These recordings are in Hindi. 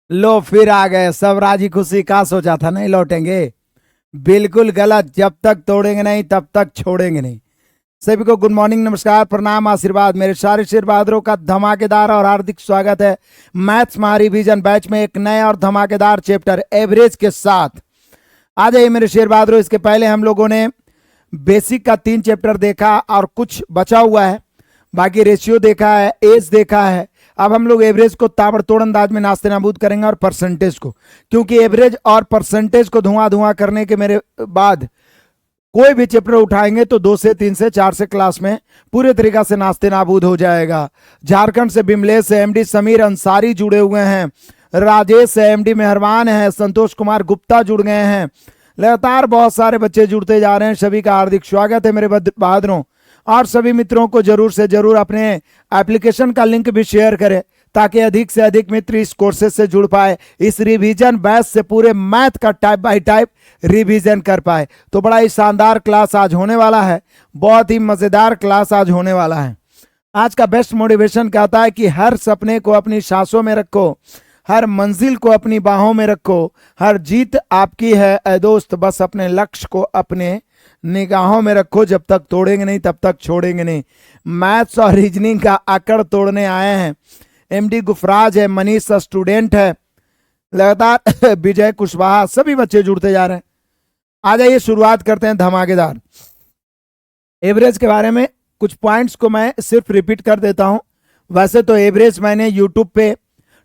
लो फिर आ गए सब राजी खुशी। का सोचा था नहीं लौटेंगे? बिल्कुल गलत। जब तक तोड़ेंगे नहीं तब तक छोड़ेंगे नहीं। सभी को गुड मॉर्निंग, नमस्कार, प्रणाम, आशीर्वाद। मेरे सारे शेर बहादुरों का धमाकेदार और हार्दिक स्वागत है मैथ्स महारिवीजन बैच में एक नए और धमाकेदार चैप्टर एवरेज के साथ। आ जाइए मेरे शेर बहादुरों। इसके पहले हम लोगों ने बेसिक का 3 चैप्टर देखा और कुछ बचा हुआ है। बाकी रेशियो देखा है, एज देखा है। अब हम लोग एवरेज को ताबड़तोड़ अंदाज में नास्ते नाबूद करेंगे और परसेंटेज को, क्योंकि एवरेज और परसेंटेज को धुआं धुआं करने के मेरे बाद कोई भी चैप्टर उठाएंगे तो 2 से 3 से 4 से क्लास में पूरे तरीका से नास्ते नाबूद हो जाएगा। झारखंड से बिमलेश से एमडी समीर अंसारी जुड़े हुए हैं, राजेश से एमडी मेहरबान है, संतोष कुमार गुप्ता जुड़ गए हैं। लगातार बहुत सारे बच्चे जुड़ते जा रहे हैं। सभी का हार्दिक स्वागत है मेरे बहादुरों। और सभी मित्रों को जरूर से जरूर अपने एप्लीकेशन का लिंक भी शेयर करें ताकि अधिक से अधिक मित्र इस कोर्सेज से जुड़ पाए, इस रिवीजन बैच से पूरे मैथ का टाइप बाय टाइप रिवीजन कर पाए। तो बड़ा ही शानदार क्लास आज होने वाला है, बहुत ही मजेदार क्लास आज होने वाला है। आज का बेस्ट मोटिवेशन कहता है कि हर सपने को अपनी सांसों में रखो, हर मंजिल को अपनी बाहों में रखो, हर जीत आपकी है ऐ दोस्त, बस अपने लक्ष्य को अपने निगाहों में रखो। जब तक तोड़ेंगे नहीं तब तक छोड़ेंगे नहीं। मैथ्स और रीजनिंग का आकड़ तोड़ने आए हैं। एमडी गुफराज है, मनीष स्टूडेंट है, लगातार विजय कुशवाहा, सभी बच्चे जुड़ते जा रहे हैं। आ जाइए शुरुआत करते हैं धमाकेदार। एवरेज के बारे में कुछ पॉइंट्स को मैं सिर्फ रिपीट कर देता हूं। वैसे तो एवरेज मैंने यूट्यूब पे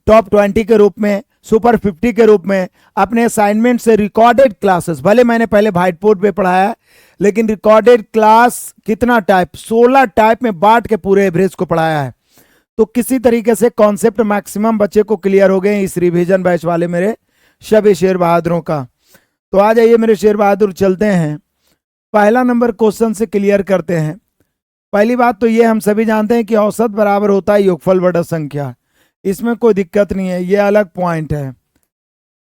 टॉप 20 के रूप में, सुपर 50 के रूप में अपने असाइनमेंट से रिकॉर्डेड क्लासेस, भले मैंने पहले व्हाइट बोर्ड पे पढ़ाया लेकिन रिकॉर्डेड क्लास कितना टाइप, 16 टाइप में बांट के पूरे एवरेज को पढ़ाया है। तो किसी तरीके से कॉन्सेप्ट मैक्सिमम बच्चे को क्लियर हो गए इस रिवीजन बैच वाले मेरे सभी शेर बहादुरों का। तो आ जाइए मेरे शेर बहादुर, चलते हैं पहला नंबर क्वेश्चन से क्लियर करते हैं। पहली बात तो ये हम सभी जानते हैं कि औसत बराबर होता है योगफल बटा संख्या, इसमें कोई दिक्कत नहीं है, ये अलग पॉइंट है।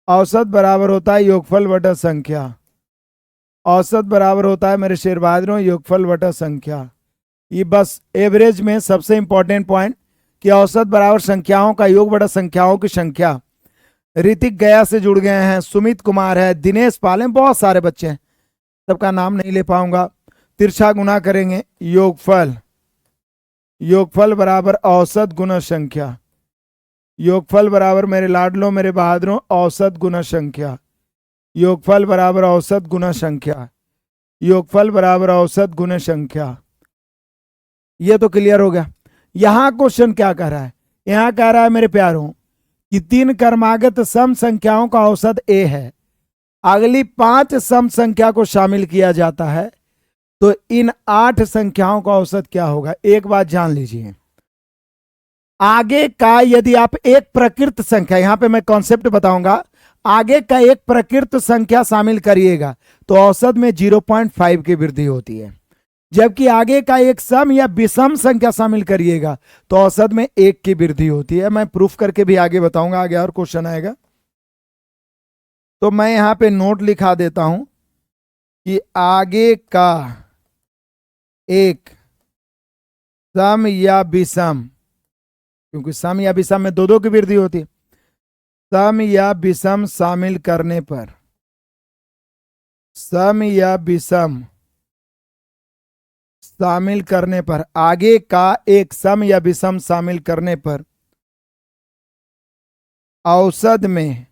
औसत बराबर होता है योगफल बटा संख्या, औसत बराबर होता है मेरे शेर बहादुरों योगफल बटा संख्या। ये बस एवरेज में सबसे इंपॉर्टेंट पॉइंट कि औसत बराबर संख्याओं का योग बटा संख्याओं की संख्या। ऋतिक गया से जुड़ गए हैं, सुमित कुमार है, दिनेश पाल हैं, बहुत सारे बच्चे हैं, सबका नाम नहीं ले पाऊंगा। तिरछा गुना करेंगे योगफल, योगफल बराबर औसत गुना संख्या, योगफल बराबर मेरे लाडलों मेरे बहादुरों औसत गुना संख्या, योगफल बराबर औसत गुना संख्या, योगफल बराबर औसत गुना संख्या। ये तो क्लियर हो गया। यहां क्वेश्चन क्या कह रहा है? यहां कह रहा है मेरे प्यारों कि 3 क्रमागत सम संख्याओं का औसत ए है, अगली 5 सम संख्या को शामिल किया जाता है, तो इन 8 संख्याओं का औसत क्या होगा? एक बात जान लीजिए, आगे का यदि आप एक प्रकृत संख्या, यहां पे मैं कॉन्सेप्ट बताऊंगा, आगे का एक प्रकृत संख्या शामिल करिएगा तो औसत में 0.5 की वृद्धि होती है, जबकि आगे का एक सम या विषम संख्या शामिल करिएगा तो औसत में 1 की वृद्धि होती है। मैं प्रूफ करके भी आगे बताऊंगा, आगे और क्वेश्चन आएगा। तो मैं यहां पे नोट लिखा देता हूं कि आगे का एक सम या विषम, क्योंकि सम या विषम में 2 की वृद्धि होती है, सम या विषम शामिल करने पर, सम या विषम शामिल करने पर, आगे का एक सम या विषम शामिल करने पर औसत में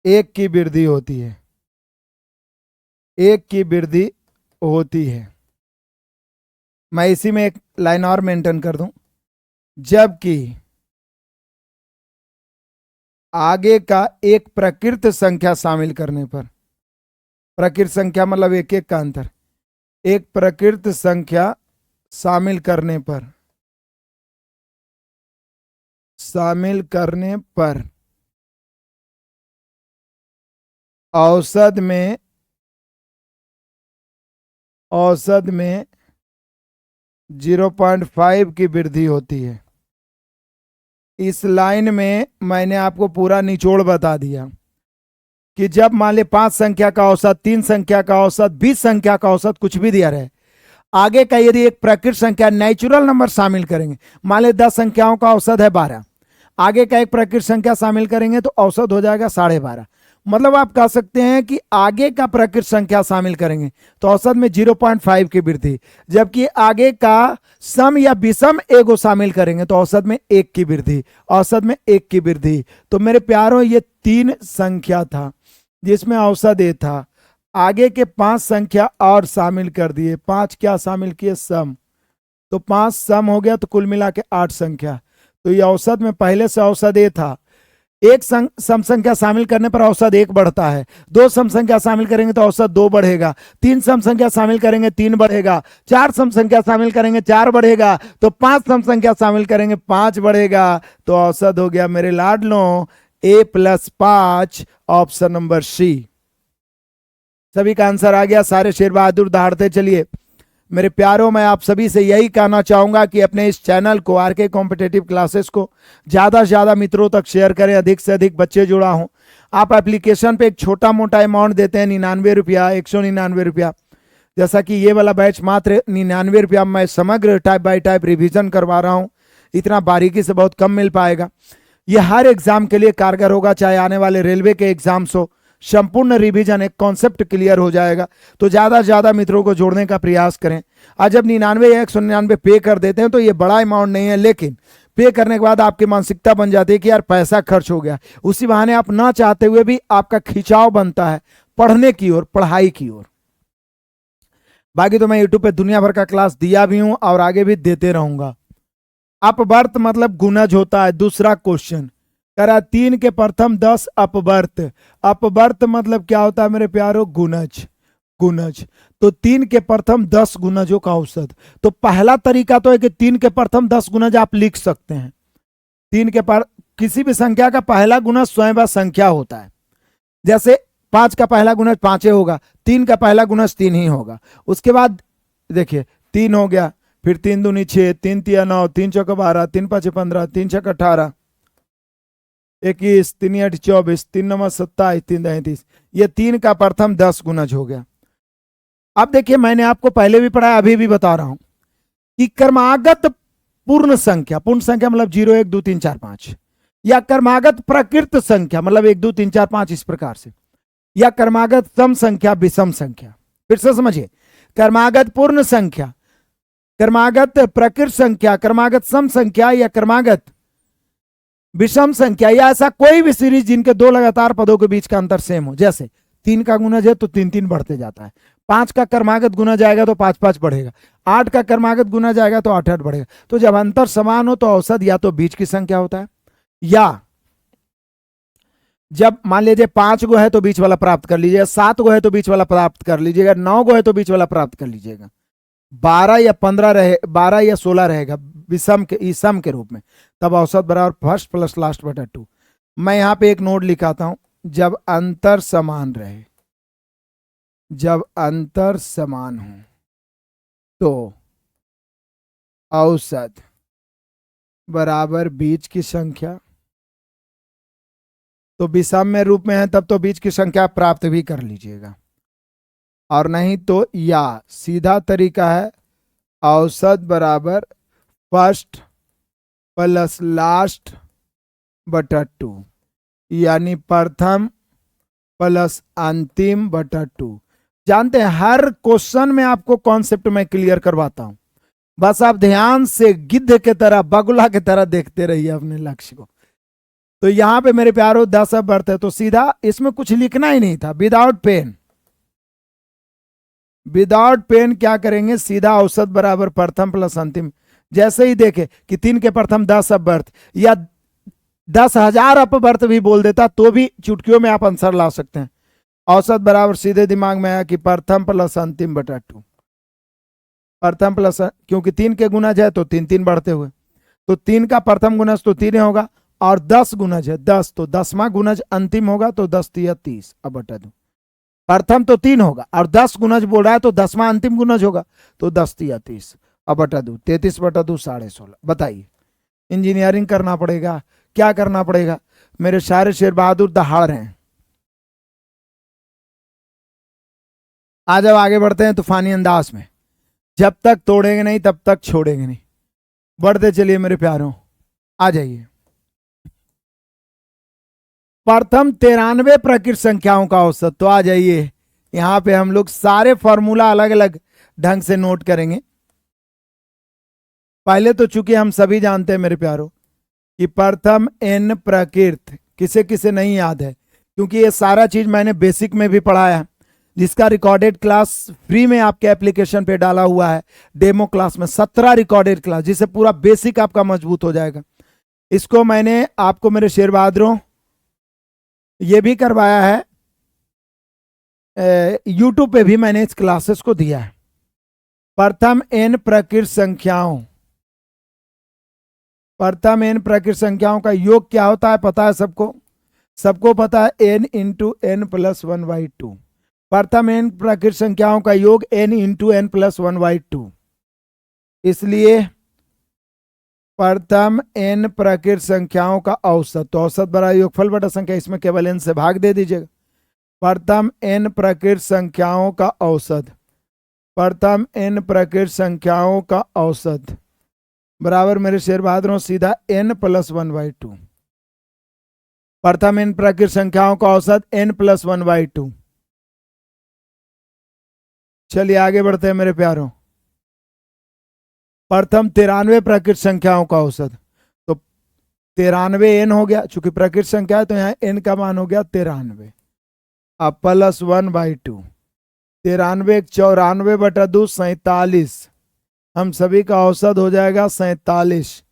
1 की वृद्धि होती है, 1 की वृद्धि होती है। मैं इसी में एक लाइन और मेंशन कर दूं, जबकि आगे का एक प्रकृत संख्या शामिल करने पर, प्रकृत संख्या मतलब 1 का अंतर, एक प्रकृत संख्या शामिल करने पर, शामिल करने पर औसत में 0.5 की वृद्धि होती है। इस लाइन में मैंने आपको पूरा निचोड़ बता दिया कि जब मान ले 5 संख्या का औसत, 3 संख्या का औसत, 20 संख्या का औसत, कुछ भी दिया रहे, आगे का यदि एक प्रकृत संख्या नेचुरल नंबर शामिल करेंगे, मान ले 10 संख्याओं का औसत है 12, आगे का एक प्राकृत संख्या शामिल करेंगे तो औसत हो जाएगा 12.5। मतलब आप कह सकते हैं कि आगे का प्राकृत संख्या शामिल करेंगे तो औसत में 0.5 की वृद्धि, जबकि आगे का सम या विषम एगो शामिल करेंगे तो औसत में 1 की वृद्धि, औसत में 1 की वृद्धि। तो मेरे प्यारों ये 3 संख्या था जिसमें औसत ए था। आगे के 5 संख्या और शामिल कर दिए, 5 क्या शामिल किए, सम। तो 5 सम हो गया तो कुल मिला के 8 संख्या। तो ये औसत में पहले से औसत ए था। एक सम संख्या शामिल करने पर औसत 1 बढ़ता है, 2 सम संख्या शामिल करेंगे तो औसत 2 बढ़ेगा, 3 सम संख्या शामिल करेंगे 3 बढ़ेगा, 4 सम संख्या शामिल करेंगे 4 बढ़ेगा, तो 5 सम संख्या शामिल करेंगे 5 बढ़ेगा। तो औसत हो गया मेरे लाडलों A+5, ऑप्शन नंबर सी। सभी का आंसर आ गया, सारे शेर बहादुर दहाड़ते चलिए। मेरे प्यारों, मैं आप सभी से यही कहना चाहूंगा कि अपने इस चैनल को, आरके कॉम्पिटेटिव क्लासेस को ज्यादा से ज्यादा मित्रों तक शेयर करें, अधिक से अधिक बच्चे जुड़ा हों। आप एप्लीकेशन पे एक छोटा मोटा अमाउंट देते हैं, 99 रुपया, 199 रुपया, जैसा कि ये वाला बैच मात्र 99 रुपया। मैं समग्र टाइप बाय टाइप रिविजन करवा रहा हूँ, इतना बारीकी से बहुत कम मिल पाएगा। ये हर एग्जाम के लिए कारगर होगा, चाहे आने वाले रेलवे के एग्जाम्स हो, संपूर्ण रिवीजन, एक कॉन्सेप्ट क्लियर हो जाएगा। तो ज्यादा से ज्यादा मित्रों को जोड़ने का प्रयास करें। आज जब 99 या 199 पे कर देते हैं तो ये बड़ा अमाउंट नहीं है, लेकिन पे करने के बाद आपकी मानसिकता बन जाती है कि यार पैसा खर्च हो गया। उसी बहाने आप ना चाहते हुए भी आपका खिंचाव बनता है पढ़ने की ओर, पढ़ाई की ओर। बाकी तो मैं यूट्यूब पे दुनिया भर का क्लास दिया भी हूं और आगे भी देते रहूंगा। अपवर्त मतलब गुणज होता है। दूसरा क्वेश्चन करा 3 के प्रथम 10 अपवर्त। अपवर्त मतलब क्या होता है मेरे प्यारो, गुणज। गुणज तो 3 के प्रथम 10 गुणजों का औसत। तो पहला तरीका तो है कि 3 के प्रथम 10 गुणज आप लिख सकते हैं। 3 के पर किसी भी संख्या का पहला गुणज स्वयं वह संख्या होता है। जैसे 5 का पहला गुणज 5 होगा, 3 का पहला गुणज 3 ही होगा। उसके बाद देखिए 3 हो गया, फिर 3 दूनी 6, 3 तिया 9, 3 चौका 12, 3 पाँच 15, 3 छक्का 18, 21, 3 8 24, 3 9 27, 3 33। ये 3 का प्रथम 10 गुणज हो गया। अब देखिए मैंने आपको पहले भी पढ़ाया, अभी भी बता रहा हूं कि क्रमागत पूर्ण संख्या, पूर्ण संख्या मतलब 0 1 2 3 4 5, या क्रमागत प्रकृत संख्या मतलब 1 2 3 4 5 इस प्रकार से, या क्रमागत सम संख्या विषम संख्या। फिर से समझिए, क्रमागत पूर्ण संख्या, क्रमागत प्रकृत संख्या, क्रमागत सम संख्या या क्रमागत विषम संख्या, या ऐसा कोई भी सीरीज जिनके दो लगातार पदों के बीच का अंतर सेम हो। जैसे 3 का गुणज है तो 3 3 बढ़ते जाता है, 5 का क्रमागत गुना जाएगा तो 5 5 बढ़ेगा, 8 का क्रमागत गुना जाएगा तो 8 8 बढ़ेगा। तो जब अंतर समान हो तो औसत या तो बीच की संख्या होता है, या जब मान लीजिए 5 गो है तो बीच वाला प्राप्त कर लीजिएगा, 7 गो है तो बीच वाला प्राप्त कर लीजिएगा, 9 गो है तो बीच वाला प्राप्त कर लीजिएगा, 12 या 15 रहे, 12 या 16 रहेगा विषम के सम के रूप में, तब औसत बराबर फर्स्ट प्लस लास्ट बटा 2। मैं यहां पे एक नोट लिखाता हूं, जब अंतर समान रहे, जब अंतर समान हो तो औसत बराबर बीच की संख्या, तो विषम में रूप में है तब तो बीच की संख्या प्राप्त भी कर लीजिएगा, और नहीं तो या सीधा तरीका है औसत बराबर फर्स्ट प्लस लास्ट बटा 2, यानी प्रथम प्लस अंतिम बटा 2। जानते हैं हर क्वेश्चन में आपको कॉन्सेप्ट में क्लियर करवाता हूं, बस आप ध्यान से गिद्ध के तरह, बगुला की तरह देखते रहिए अपने लक्ष्य को। तो यहां पे मेरे प्यारो 10 अपवर्त है तो सीधा इसमें कुछ लिखना ही नहीं था, विदाउट पेन। विदाउट पेन क्या करेंगे, सीधा औसत बराबर प्रथम प्लस अंतिम। जैसे ही देखे कि 3 के प्रथम 10 अपवर्त या 10,000 अपवर्त भी बोल देता तो भी चुटकियों में आप आंसर ला सकते हैं। औसत बराबर सीधे दिमाग में आया कि प्रथम प्लस अंतिम बटा 2। प्रथम प्लस, क्योंकि 3 के गुणज है तो 3 3 बढ़ते हुए, तो 3 का प्रथम गुणज तो 3 होगा, और 10 गुणज है 10 तो 10वां गुणज अंतिम होगा तो 10 तिया 30, अब बटा 2। प्रथम तो 3 होगा और 10 गुणज बोल रहा है तो 10वां अंतिम गुणज होगा तो 10 तिया 30, अब बटा 2, 33 बटा 2 16.5। बताइए इंजीनियरिंग करना पड़ेगा, क्या करना पड़ेगा? मेरे सारे शेर बहादुर दहाड़ रहे हैं। आज अब आगे बढ़ते हैं तूफानी अंदाज में, जब तक तोड़ेंगे नहीं तब तक छोड़ेंगे नहीं। बढ़ते चलिए मेरे प्यारों, आ जाइए। प्रथम 93 प्रकृत संख्याओं का औसत। तो आ जाइए, यहां पे हम लोग सारे फॉर्मूला अलग अलग ढंग से नोट करेंगे। पहले तो चूंकि हम सभी जानते हैं मेरे प्यारों कि प्रथम n प्रकृत, किसे किसे नहीं याद है, क्योंकि ये सारा चीज मैंने बेसिक में भी पढ़ाया है, जिसका रिकॉर्डेड क्लास फ्री में आपके एप्लीकेशन पे डाला हुआ है। डेमो क्लास में 17 रिकॉर्डेड क्लास, जिससे पूरा बेसिक आपका मजबूत हो जाएगा। इसको मैंने आपको मेरे शेर बहादुरों ये भी करवाया है, यूट्यूब पे भी मैंने इस क्लासेस को दिया है। प्रथम n प्रकृत संख्याओं, प्रथम n प्रकृत संख्याओं का योग क्या होता है पता है सबको? सबको पता है, n into N plus one by two. प्रथम n प्रकृत संख्याओं का योग n into N plus one by two. इसलिए प्रथम n प्रकृत संख्याओं का औसत, तो औसत बड़ा योगफल बटा संख्या, इसमें केवल n से भाग दे दीजिएगा। प्रथम n प्रकृत संख्याओं का औसत, प्रथम n प्रकृत संख्याओं का औसत बराबर मेरे शेर बहादुरों सीधा n plus one by two. प्रथम n प्रकृत संख्याओं का औसत n plus one by to. चलिए आगे बढ़ते हैं मेरे प्यारों। प्रथम 93 प्रकृत संख्याओं का औसत, तो 93 n हो गया, चूंकि प्रकृत संख्या है तो यहाँ n का मान हो गया 93, अब प्लस वन बाई टू। 93 94 बटा 2 47, हम सभी का औसत हो जाएगा 47।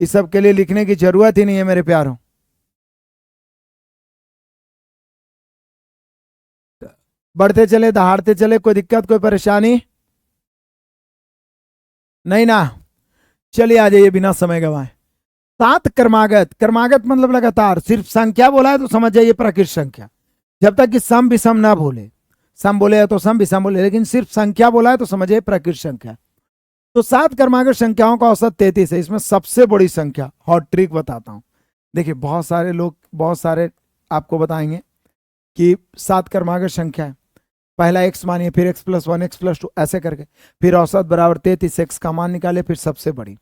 इस सब के लिए लिखने की जरूरत ही नहीं है मेरे प्यारों। बढ़ते चले, दहाड़ते चले, कोई दिक्कत कोई परेशानी नहीं ना? चलिए आ जाइए बिना समय गवाए। 7 क्रमागत, क्रमागत मतलब लगातार, सिर्फ संख्या बोला है तो समझ जाइए प्रकृत संख्या, जब तक कि सम विषम ना बोले। सम बोले तो सम, विषम बोले, लेकिन सिर्फ संख्या बोला है तो समझिए प्रकृत संख्या। तो 7 क्रमागत संख्याओं का औसत 33 है। इसमें सबसे बड़ी संख्या, हॉट ट्रिक बताता हूं। देखिए बहुत सारे लोग, बहुत सारे आपको बताएंगे कि 7 क्रमागत संख्या है, पहला x मानिए, फिर x plus one, x plus two, ऐसे करके फिर औसत बराबर 33, x का मान निकाले, फिर सबसे बड़ी।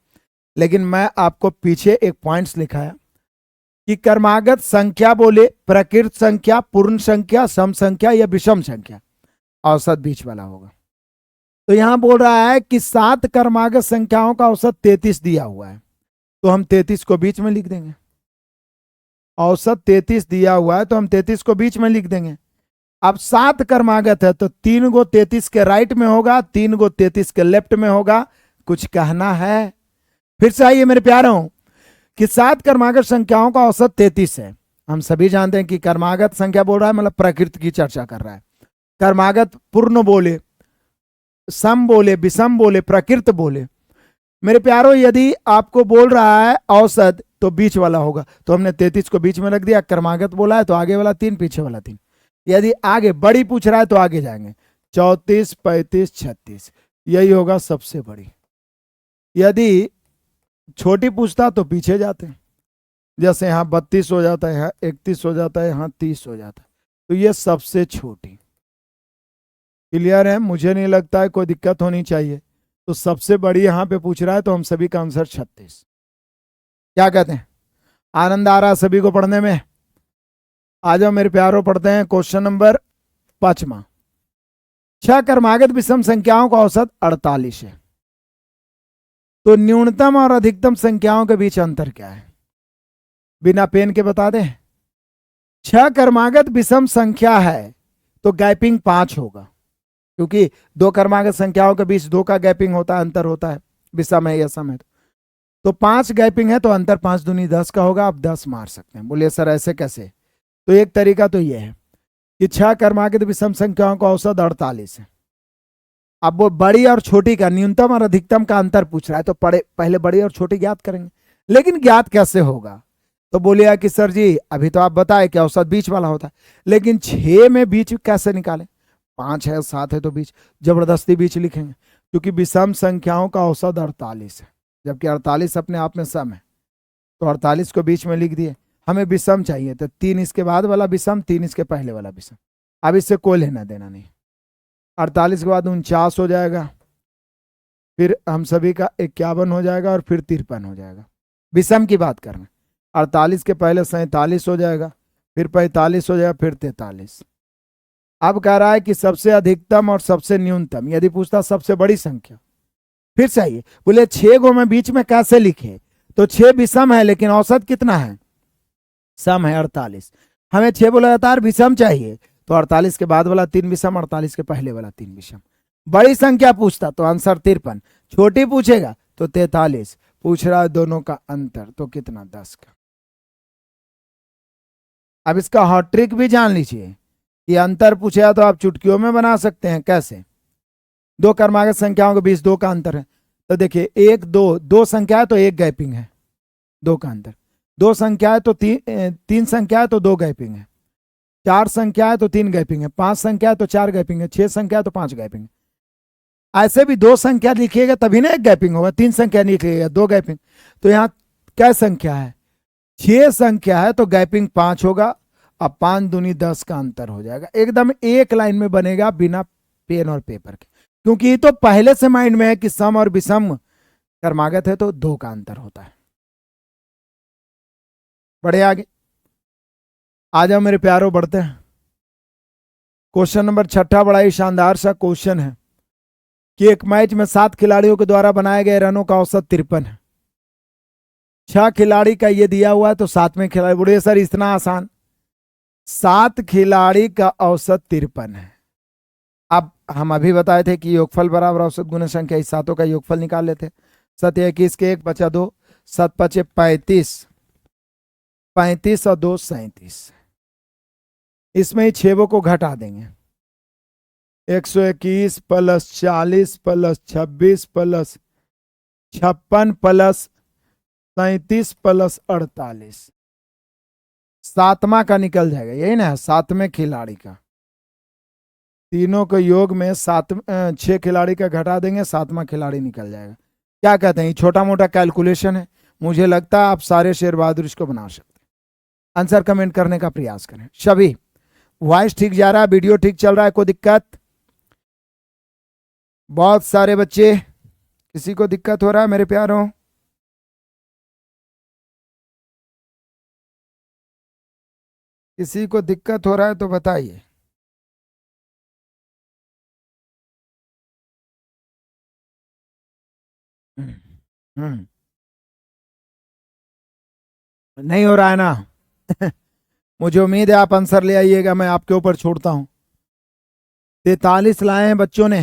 लेकिन मैं आपको पीछे एक पॉइंट्स लिखाया कि क्रमागत संख्या बोले प्रकृत संख्या, पूर्ण संख्या, सम संख्या या विषम संख्या, औसत बीच वाला होगा। तो यहां बोल रहा है कि 7 क्रमागत संख्याओं का औसत 33 दिया हुआ है, तो हम 33 को बीच में लिख देंगे। औसत 33 दिया हुआ है तो हम 33 को बीच में लिख देंगे। अब 7 क्रमागत है तो 3 गो 33 के राइट में होगा, 3 गो 33 के लेफ्ट में होगा। कुछ कहना है? फिर से आइए मेरे प्यारों कि 7 क्रमागत संख्याओं का औसत 33 है। हम सभी जानते हैं कि क्रमागत संख्या बोल रहा है मतलब प्रकृति की चर्चा कर रहा है। क्रमागत पूर्ण बोले, सम बोले, विषम बोले, प्रकृत बोले। मेरे प्यारों यदि आपको बोल रहा है औसत तो बीच वाला होगा, तो हमने 33 को बीच में रख दिया। क्रमागत बोला है तो आगे वाला 3, पीछे वाला 3। यदि आगे बड़ी पूछ रहा है तो आगे जाएंगे, 34 35 36, यही होगा सबसे बड़ी। यदि छोटी पूछता तो पीछे जाते हैं, जैसे यहाँ 32 हो जाता है, यहाँ 31 हो जाता है, यहाँ 30 हो जाता है, तो ये सबसे छोटी। क्लियर है? मुझे नहीं लगता है कोई दिक्कत होनी चाहिए। तो सबसे बड़ी यहाँ पे पूछ रहा है तो हम सभी का आंसर 36। क्या कहते हैं? आनंद आ रहा सभी को पढ़ने में? आ जाओ मेरे प्यारों, पढ़ते हैं क्वेश्चन नंबर 5वां। 6 क्रमागत विषम संख्याओं का औसत 48 है, तो न्यूनतम और अधिकतम संख्याओं के बीच अंतर क्या है? बिना पेन के बता दें। 6 क्रमागत विषम संख्या है तो गैपिंग 5 होगा, क्योंकि 2 क्रमागत संख्याओं के बीच 2 का गैपिंग होता है, अंतर होता है, विषम है या सम है। तो 5 गैपिंग है तो अंतर 5 दूनी 10 का होगा। आप 10 मार सकते हैं। बोलिए सर ऐसे कैसे? तो एक तरीका तो यह है कि 6 क्रमागत विषम संख्याओं का औसत 48 है। अब वो बड़ी और छोटी का, न्यूनतम और अधिकतम का अंतर पूछ रहा है, तो पहले बड़ी और छोटी ज्ञात करेंगे। लेकिन ज्ञात कैसे होगा? तो बोलिए कि सर जी अभी तो आप बताए कि औसत बीच वाला होता है, लेकिन 6 में बीच कैसे निकालें? 5 है 7 है तो बीच जबरदस्ती बीच लिखेंगे, क्योंकि विषम संख्याओं का औसत 48 है, जबकि 48 अपने आप में सम है, तो 48 को बीच में लिख दिए। हमें विषम चाहिए तो 3 इसके बाद वाला विषम, 3 इसके पहले वाला विषम। अब इससे कोई लेना देना नहीं। 48 के बाद 49 हो जाएगा, फिर हम सभी का 51 हो जाएगा और फिर 53 हो जाएगा। विषम की बात कर रहे हैं। 48 के पहले 47 हो जाएगा, फिर 45 हो जाएगा, फिर 43। अब कह रहा है कि सबसे अधिकतम और सबसे न्यूनतम। यदि पूछता सबसे बड़ी संख्या, फिर चाहिए बोले 6 गो में बीच में कैसे लिखे, तो 6 विषम है लेकिन औसत कितना है, सम है 48। हमें 6 लगातार विषम चाहिए, तो 48 के बाद वाला 3 विषम, 48 के पहले वाला 3 विषम। बड़ी संख्या पूछता तो आंसर 53, छोटी पूछेगा तो 43, पूछ रहा है दोनों का अंतर तो कितना, 10 का। अब इसका हॉट ट्रिक भी जान लीजिए कि अंतर पूछेगा तो आप चुटकियों में बना सकते हैं। कैसे, दो क्रमागत संख्याओं के बीच 2 का अंतर है, तो देखिए 1 2, 2 संख्या है तो 1 गैपिंग है, 2 का अंतर। 2 संख्या है तो 3 संख्या है तो 2 गैपिंग है। 4 संख्या है तो 3 गैपिंग है। 5 संख्या है तो 4 गैपिंग है। 6 संख्या है तो 5 गैपिंग है। ऐसे भी 2 संख्या लिखिएगा तभी ना 1 गैपिंग होगा, 3 संख्या नहीं लिखिएगा 2 गैपिंग। तो यहाँ क्या संख्या है, 6 संख्या है तो गैपिंग 5 होगा। अब 5 दूनी 10 का अंतर हो जाएगा, एकदम एक लाइन में बनेगा बिना पेन और पेपर के, क्योंकि ये तो पहले से माइंड में है कि सम और विषम क्रमागत है तो 2 का अंतर होता है। बढ़े आगे, आ जाओ मेरे प्यारों, बढ़ते हैं। क्वेश्चन नंबर 6 बड़ा ही शानदार सा क्वेश्चन है कि एक मैच में 7 खिलाड़ियों के द्वारा बनाए गए रनों का औसत 53 है। 6 खिलाड़ी का ये दिया हुआ है तो 7वें खिलाड़ी, बोलिए सर इतना आसान, 7 खिलाड़ी का औसत 53 है। अब हम अभी बताए थे कि योगफल बराबर औसत गुना संख्या, इस सातों का योगफल निकाल लेते। 7 21 के 1 बचा 2, 7 5 35, 35 और 2 37। इसमें ही 6 को घटा देंगे, 121 plus 40 plus 26 plus 56 plus 37 plus 48, 7वां का निकल जाएगा, यही ना, 7वें खिलाड़ी का। तीनों के योग में 6 खिलाड़ी का घटा देंगे, 7वां खिलाड़ी निकल जाएगा। क्या कहते हैं, छोटा मोटा कैलकुलेशन है, मुझे लगता है आप सारे शेर बहादुर इसको बना सकते हैं। आंसर कमेंट करने का प्रयास करें सभी। वॉइस ठीक जा रहा है, वीडियो ठीक चल रहा है, कोई दिक्कत? बहुत सारे बच्चे, किसी को दिक्कत हो रहा है मेरे प्यारों? किसी को दिक्कत हो रहा है तो बताइए। हम्म, नहीं हो रहा है ना? मुझे उम्मीद है आप आंसर ले आइएगा, मैं आपके ऊपर छोड़ता हूं। 43 लाए हैं बच्चों ने,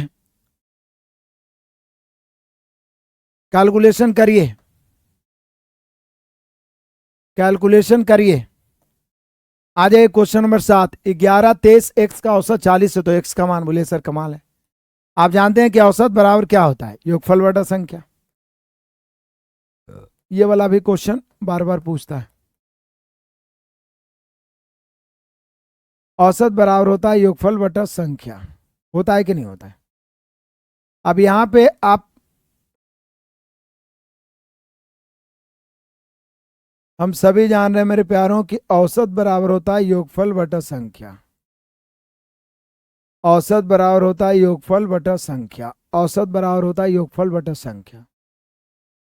कैलकुलेशन करिए, कैलकुलेशन करिए। आ जाइए क्वेश्चन नंबर 7। 11 23 एक्स का औसत 40 है तो एक्स का मान, बोलिए सर कमाल है। आप जानते हैं कि औसत बराबर क्या होता है, योगफल बटा संख्या। ये वाला भी क्वेश्चन बार बार पूछता है। औसत बराबर होता है योगफल बटा संख्या, होता है कि नहीं होता है? अब यहां पे आप, हम सभी जान रहे हैं मेरे प्यारों कि औसत बराबर होता है योगफल बटा संख्या। औसत बराबर होता है योगफल बटा संख्या, औसत बराबर होता है योगफल बटा संख्या।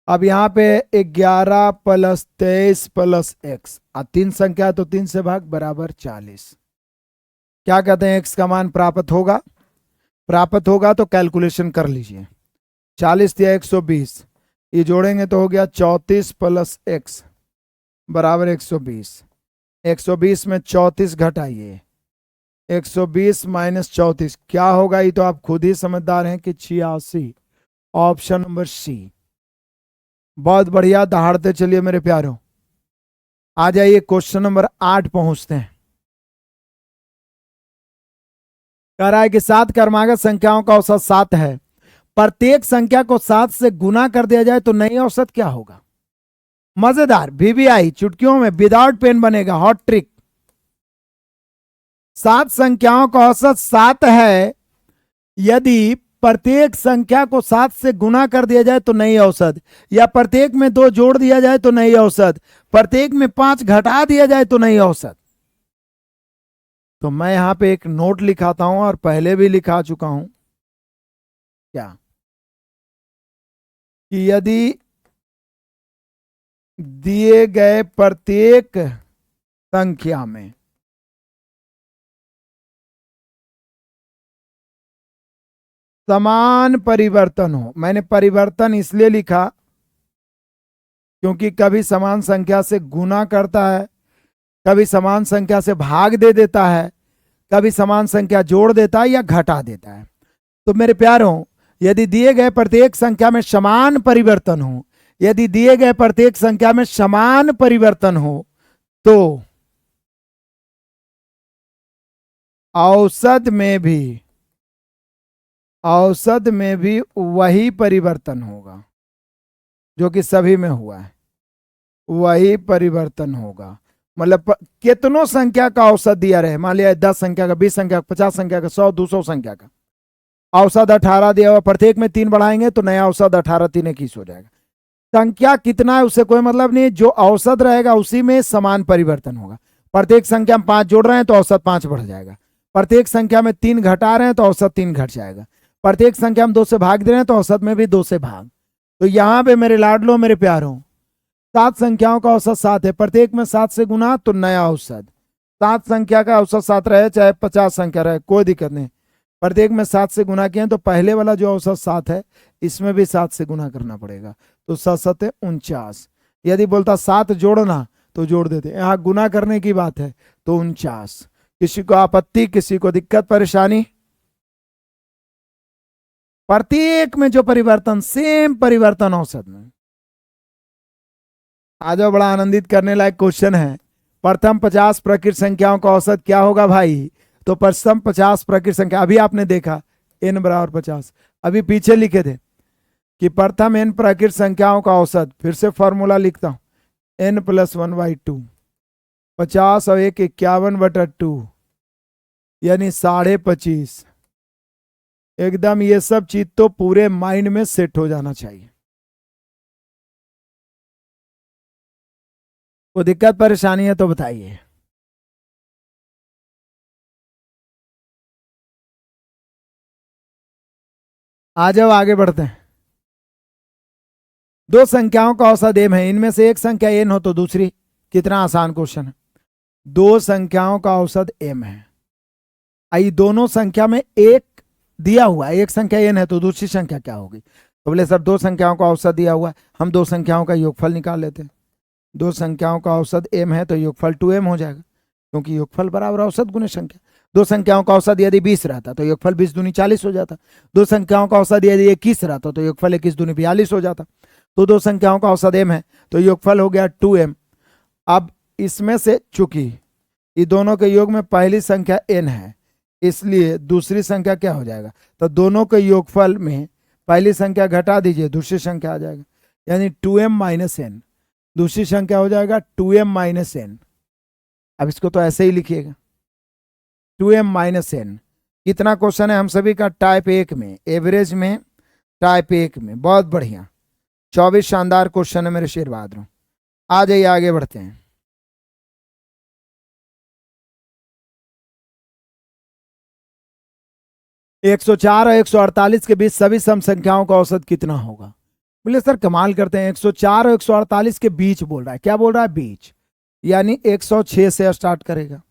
अब यहाँ पे 11 प्लस 23 प्लस एक्स, 3 संख्या तो 3 से भाग, बराबर 40। क्या कहते हैं, एक्स का मान प्राप्त होगा? प्राप्त होगा तो कैलकुलेशन कर लीजिए। 40 या 120, ये जोड़ेंगे तो हो गया 34 प्लस एक्स बराबर 120। 120 में 34 घटाइए, 120 माइनस 34 क्या होगा, ये तो आप खुद ही समझदार हैं कि 86। Option number C. बहुत बढ़िया, दहाड़ते चलिए मेरे प्यारों। आ जाइए क्वेश्चन नंबर 8 पहुंचते हैं। कह रहा है कि 7 क्रमागत संख्याओं का औसत 7 है, प्रत्येक संख्या को 7 से गुना कर दिया जाए तो नई औसत क्या होगा? मजेदार, वीवीआई चुटकियों में विदाउट पेन बनेगा, हॉट ट्रिक। 7 संख्याओं का औसत 7 है, यदि प्रत्येक संख्या को 7 से गुना कर दिया जाए तो नई औसत, या प्रत्येक में 2 जोड़ दिया जाए तो नई औसत, प्रत्येक में 5 घटा दिया जाए तो नई औसत। तो मैं यहां पे एक नोट लिखाता हूं और पहले भी लिखा चुका हूं, क्या कि यदि दिए गए प्रत्येक संख्या में समान परिवर्तन हो। मैंने परिवर्तन इसलिए लिखा क्योंकि कभी समान संख्या से गुना करता है, कभी समान संख्या से भाग दे देता है, कभी समान संख्या जोड़ देता है या घटा देता है। तो मेरे प्यारों, यदि दिए गए प्रत्येक संख्या में समान परिवर्तन हो, यदि दिए गए प्रत्येक संख्या में समान परिवर्तन हो, तो औसत में भी वही परिवर्तन होगा जो कि सभी में हुआ है, वही परिवर्तन होगा। मतलब कितनों संख्या का औसत दिया रहे, मान लिया 10 संख्या का, 20 संख्या का, 50 संख्या का, 100 200 संख्या का औसत 18 दिया हुआ, प्रत्येक में 3 बढ़ाएंगे तो नया औसत 18 3 21 हो जाएगा। संख्या कितना है उससे कोई मतलब नहीं, जो औसत रहेगा उसी में समान परिवर्तन होगा। प्रत्येक संख्या में 5 जोड़ रहे हैं तो औसत 5 बढ़ जाएगा, प्रत्येक संख्या में 3 घटा रहे हैं तो औसत 3 घट जाएगा, प्रत्येक संख्या में 2 से भाग दे रहे हैं तो औसत में भी 2 से भाग। तो यहां पे मेरे लाडलो मेरे प्यारों, 7 संख्याओं का औसत 7 है, प्रत्येक में 7 से गुना तो नया औसत। 7 संख्या का औसत 7 रहे चाहे 50 संख्या रहे, कोई दिक्कत नहीं, प्रत्येक में 7 से गुना किए तो पहले वाला जो औसत 7 है इसमें भी 7 से गुना करना पड़ेगा, तो 7 7 49। यदि बोलता 7 जोड़ना तो जोड़ देते, यहाँ गुना करने की बात है तो 49। किसी को आपत्ति, किसी को दिक्कत परेशानी? प्रत्येक में जो परिवर्तन, सेम परिवर्तन औसत में। आज बड़ा आनंदित करने लायक क्वेश्चन है। प्रथम 50 प्रकृत संख्याओं का औसत क्या होगा भाई? तो प्रथम 50 प्रकृत संख्या, अभी आपने देखा n बराबर 50, अभी पीछे लिखे थे कि प्रथम n प्रकृत संख्याओं का औसत, फिर से फॉर्मूला लिखता हूं, n + 1/2, 50 और 1 51/2 यानी 25.5। एकदम ये सब चीज तो पूरे माइंड में सेट हो जाना चाहिए। कोई दिक्कत परेशानी है तो बताइए। आ जाओ आगे बढ़ते हैं। दो संख्याओं का औसत m है, इनमें से एक संख्या n हो तो दूसरी, कितना आसान क्वेश्चन है। दो संख्याओं का औसत m है, आई दोनों संख्या में एक दिया हुआ है, एक संख्या n है तो दूसरी संख्या क्या होगी? तो बोले सर दो संख्याओं का औसत दिया हुआ है, हम दो संख्याओं का योगफल निकाल लेते हैं। दो संख्याओं का औसत m है तो योगफल 2m हो जाएगा, क्योंकि योगफल बराबर औसत गुने संख्या। दो संख्याओं का औसत यदि 20 रहता तो योगफल 20 दूनी 40 हो जाता। दो संख्याओं का औसत यदि 21 रहता तो योगफल 21 दूनी 42 हो जाता। तो दो संख्याओं का औसत m है तो योगफल हो गया 2m। अब इसमें से चूंकि ये दोनों के योग में पहली संख्या n है, इसलिए दूसरी संख्या क्या हो जाएगा? तो दोनों के योगफल में पहली संख्या घटा दीजिए, दूसरी संख्या आ जाएगा, यानी 2m - n। दूसरी संख्या हो जाएगा 2m - n। अब इसको तो ऐसे ही लिखिएगा 2m - n। कितना क्वेश्चन है हम सभी का? टाइप 1 में, एवरेज में, टाइप 1 में। बहुत बढ़िया, 24 शानदार क्वेश्चन है मेरे शेर बहादुर। आ जाइए आगे बढ़ते हैं। एक 104 और 148 के बीच सभी सम संख्याओं का औसत कितना होगा? बोले सर कमाल करते हैं, 104 और 148 के बीच बोल रहा है। क्या बोल रहा है? बीच, यानी 106 से स्टार्ट करेगा,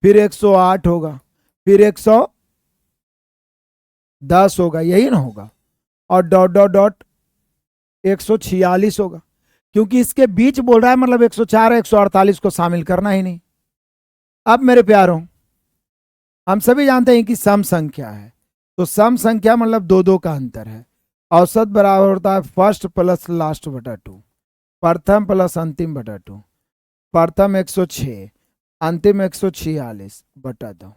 फिर 108 होगा, फिर 110 होगा, यही ना होगा, और डॉट डॉट डॉट 146 होगा, क्योंकि इसके बीच बोल रहा है, मतलब 104 148 को शामिल करना ही नहीं। अब मेरे प्यारों, हम सभी जानते हैं कि सम संख्या है, तो सम संख्या मतलब दो दो का अंतर है। औसत बराबर होता है फर्स्ट प्लस लास्ट बटा 2, प्रथम प्लस अंतिम बटा 2। प्रथम 106, अंतिम 146 बटा 2,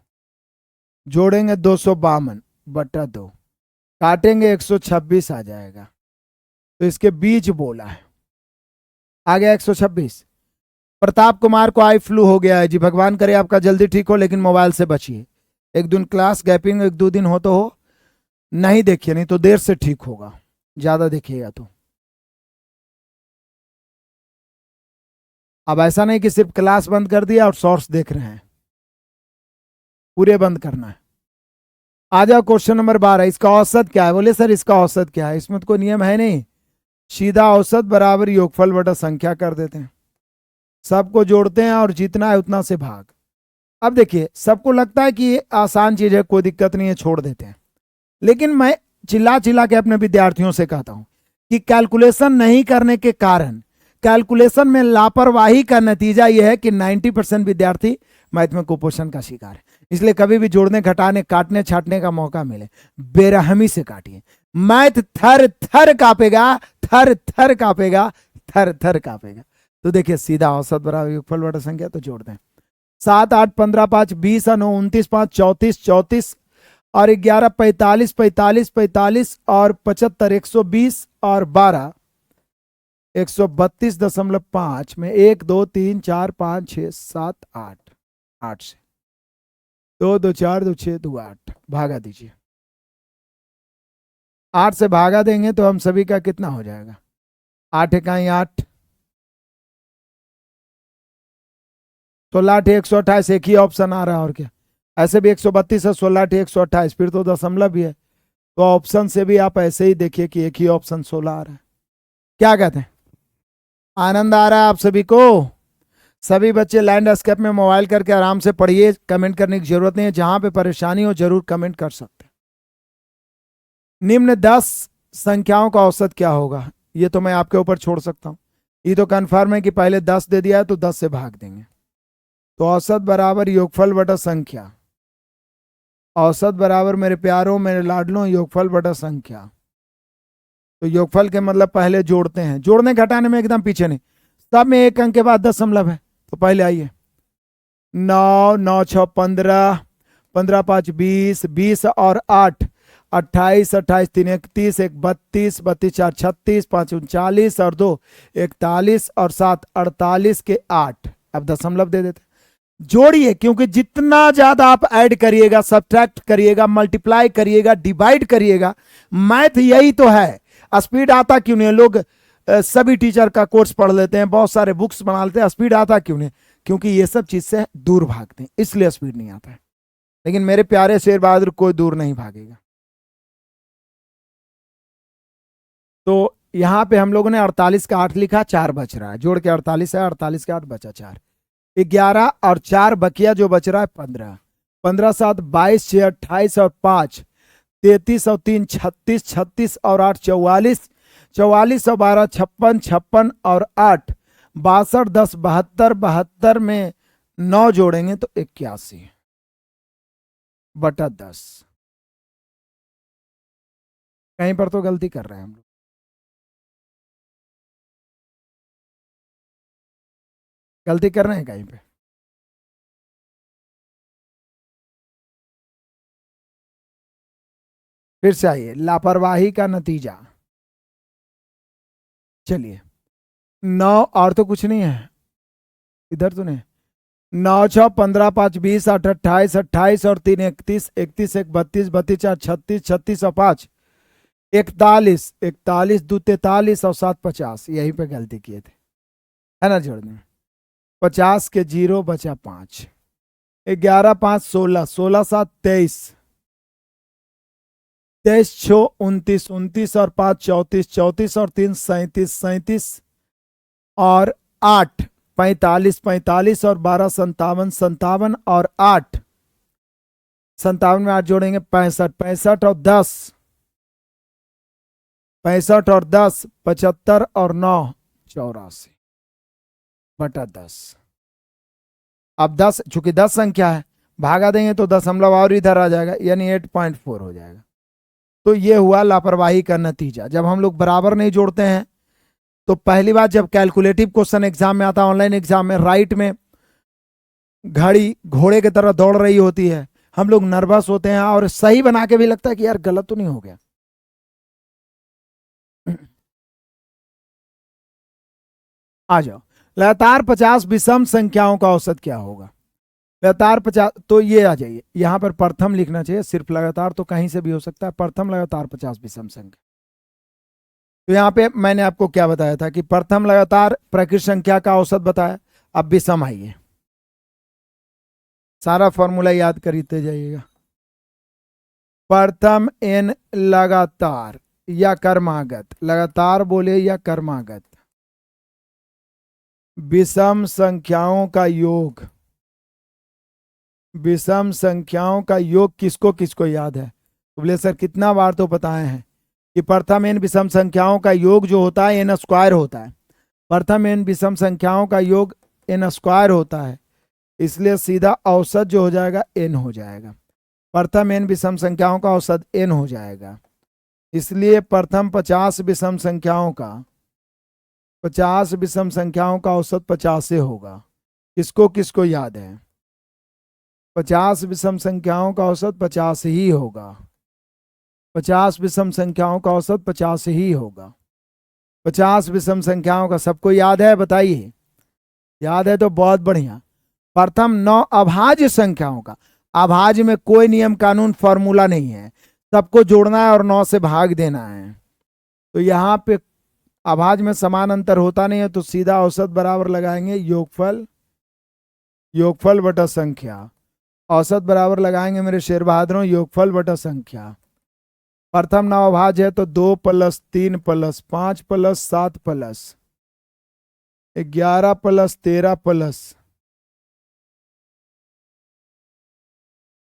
जोड़ेंगे 252 बटा 2, काटेंगे 126 आ जाएगा। तो इसके बीच बोला है, आ गया 126। प्रताप कुमार को आई फ्लू हो गया है जी, भगवान करे आपका जल्दी ठीक हो, लेकिन मोबाइल से बचिए। एक दिन क्लास गैपिंग 1 2 दिन हो तो हो, नहीं देखिए, नहीं तो देर से ठीक होगा, ज्यादा देखिएगा तो। अब ऐसा नहीं कि सिर्फ क्लास बंद कर दिया और शॉर्ट्स देख रहे हैं, पूरे बंद करना है। आ जाओ क्वेश्चन नंबर 12, इसका औसत क्या है? बोले सर इसका औसत क्या है? इसमें तो कोई नियम है नहीं, सीधा औसत बराबर योगफल बटा संख्या कर देते हैं, सबको जोड़ते हैं और जितना है उतना से भाग। अब देखिए, सबको लगता है कि ये आसान चीज है, कोई दिक्कत नहीं है, छोड़ देते हैं, लेकिन मैं चिल्ला चिल्ला के अपने विद्यार्थियों से कहता हूं कि कैलकुलेशन नहीं करने के कारण, कैलकुलेशन में लापरवाही का नतीजा यह है कि 90% विद्यार्थी मैथ में कुपोषण का शिकार है। इसलिए कभी भी जोड़ने, घटाने, काटने, छाटने का मौका मिले, बेरहमी से काटिए। मैथ थर थर कांपेगा, थर थर कांपेगा, थर थर कांपेगा। तो देखिए सीधा औसत बराबर योगफल बटा संख्या, तो जोड़ दें। 7 8 15 5 20 9 29 5 34 34 और 11 45 45 45 और 75 120 और 12 132.5 में 1 2 3 4 5 6 7 8 8 से 2 2 4 2 6 2 8 भागा दीजिए। 8 से भागा देंगे तो हम सभी का कितना हो जाएगा? 8 इकाई 8, 16 128, एक ही ऑप्शन आ रहा है और क्या। ऐसे भी 132 है, 16 128, फिर तो दशमलव भी है, तो ऑप्शन से भी आप ऐसे ही देखिए कि एक ही ऑप्शन 16 आ रहा है। क्या कहते हैं? आनंद आ रहा है आप सभी को? सभी बच्चे लैंडस्केप में मोबाइल करके आराम से पढ़िए, कमेंट करने की जरूरत नहीं है। जहां पे परेशानी हो जरूर कमेंट कर सकते हैं। निम्न 10 संख्याओं का औसत क्या होगा? ये तो मैं आपके ऊपर छोड़ सकता हूं। ये तो कन्फर्म है कि पहले 10 दे दिया है तो 10 से भाग देंगे। तो औसत बराबर योगफल बटा संख्या, औसत बराबर मेरे प्यारों, मेरे लाडलों, योगफल बटा संख्या। तो योगफल के मतलब पहले जोड़ते हैं, जोड़ने घटाने में एकदम पीछे नहीं, सब में एक अंक के बाद दशमलव है। तो पहले आइए, 9 9 6 15, 15 5 20, 20 और 8 28, 28 3 31, 1 32, 32 4 36, 5 39 और 2 41 और 7 48 के 8। अब दशमलव दे देते, जोड़िए, क्योंकि जितना ज्यादा आप ऐड करिएगा, सब्ट्रैक्ट करिएगा, मल्टीप्लाई करिएगा, डिवाइड करिएगा, मैथ यही तो है। स्पीड आता क्यों नहीं? लोग सभी टीचर का कोर्स पढ़ लेते हैं, बहुत सारे बुक्स बना लेते हैं, स्पीड आता क्यों नहीं? क्योंकि ये सब चीज से दूर भागते हैं, इसलिए स्पीड नहीं आता है। लेकिन मेरे प्यारे शेर बहादुर, कोई दूर नहीं भागेगा। तो यहां पे हम लोगों ने 48 का 8 लिखा, 4 बच रहा है, जोड़ के 48 है, 48 का 8 बचा 4, 11 और 4 बकिया जो बच रहा है 15, 15 7 22 6 28 और 5 33 और 3 36, 36 और 8 44, 44 और 12 56, 56 और 8 62, 10 72, 72 में 9 जोड़ेंगे तो 81 बटा 10। कहीं पर तो गलती कर रहे हैं हम लोग। गलती कर रहे हैं कहीं पे। फिर से आइए, लापरवाही का नतीजा। चलिए, 9 और तो कुछ नहीं है इधर, तो नहीं। 9 6 15 5 20 8 28, 28 और 3 31, 31 1 32, 32 4 36, 36 और 5 41, 41 2 43 और 7 50। यहीं पे गलती किए थे, है ना जोड़ने में। 50 के 0 बचा 5, 11 5 16, 16 7 23, 23 6 29, 29 और 5 34, 34 और 3 37, 37 और 8 45, 45 और 12 57, 57 और 8 57 में 8 जोड़ेंगे 65, 65 और 10 65 और 10 75 और 9 84 बटा 10। अब 10, चूंकि 10 संख्या है, भागा देंगे तो दशमलव और इधर आ जाएगा, यानी 8.4 हो जाएगा। तो ये हुआ लापरवाही का नतीजा। जब हम लोग बराबर नहीं जोड़ते हैं, तो पहली बार जब कैलकुलेटिव क्वेश्चन एग्जाम में आता है, ऑनलाइन एग्जाम में, राइट में घड़ी घोड़े की तरह दौड़ रही होती है, हम लोग नर्वस होते हैं और सही बना के भी लगता है कि यार गलत तो नहीं हो गया। आ जाओ, लगातार 50 विषम संख्याओं का औसत क्या होगा? लगातार 50, तो ये आ जाइए, यहां पर प्रथम लिखना चाहिए, सिर्फ लगातार तो कहीं से भी हो सकता है, प्रथम लगातार 50 विषम संख्या। तो यहाँ पे मैंने आपको क्या बताया था कि प्रथम लगातार प्रकृत संख्या का औसत बताया। अब विषम आइए, सारा फॉर्मूला याद करते जाइएगा। प्रथम एन लगातार या कर्मागत, लगातार बोले या कर्मागत, विषम संख्याओं का योग। विषम संख्याओं का योग किसको किसको याद है? तो बोले सर कितना बार तो बताए हैं कि प्रथम एन विषम संख्याओं का योग जो होता है एन स्क्वायर होता है। प्रथम एन विषम संख्याओं का योग एन स्क्वायर होता है, इसलिए सीधा औसत जो हो जाएगा एन हो जाएगा। प्रथम एन विषम संख्याओं का औसत एन हो जाएगा, इसलिए प्रथम 50 विषम संख्याओं का 50 विषम संख्याओं का औसत 50 से होगा। किसको किसको याद है? 50 विषम संख्याओं का औसत 50 ही होगा। 50 विषम संख्याओं का औसत 50 ही होगा। 50 विषम संख्याओं का सबको याद है? बताइए। याद है तो बहुत बढ़िया। प्रथम 9 अभाज्य संख्याओं का, अभाज्य में कोई नियम कानून फॉर्मूला नहीं है, सबको जोड़ना है और 9 से भाग देना है। तो यहाँ पे अभाज्य में समान अंतर होता नहीं है, तो सीधा औसत बराबर लगाएंगे योगफल, योगफल बटा संख्या। औसत बराबर लगाएंगे मेरे शेर बहादुरों योगफल बटा संख्या। प्रथम 9 अभाज्य है तो 2 + 3 + 5 + 7 + 11 + 13 +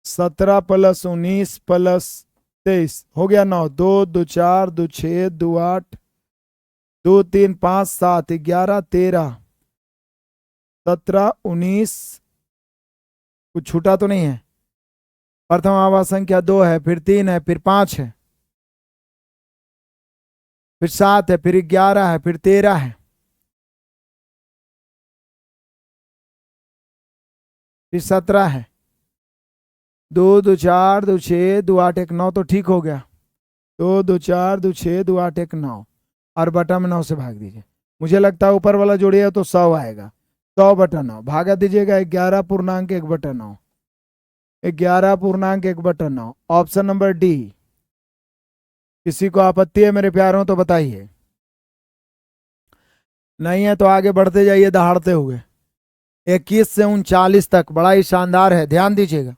17 + 19 + 23 हो गया 9। 2 2 4 2 6 2 8 2 3 5 7 11 13 17 19, कुछ छूटा तो नहीं है? प्रथम आवास संख्या 2 है, फिर 3 है, फिर 5 है, फिर 7 है, फिर 11 है, फिर 13 है, फिर 17 है। 2 2 4 2 6 2 8 1 9 तो ठीक हो गया। 2 2 4 2 6 2 8 1 9 और बटा में 9 से भाग दीजिए। मुझे लगता है ऊपर वाला जोड़िए तो 100 आएगा। 100 बटा 9 भागा दीजिएगा 11.1/9। 11.1/9 ऑप्शन नंबर डी। किसी को आपत्ति है मेरे प्यारों तो बताइए। नहीं है तो आगे बढ़ते जाइए दहाड़ते हुए। 21 से 39 तक बड़ा ही शानदार है, ध्यान दीजिएगा।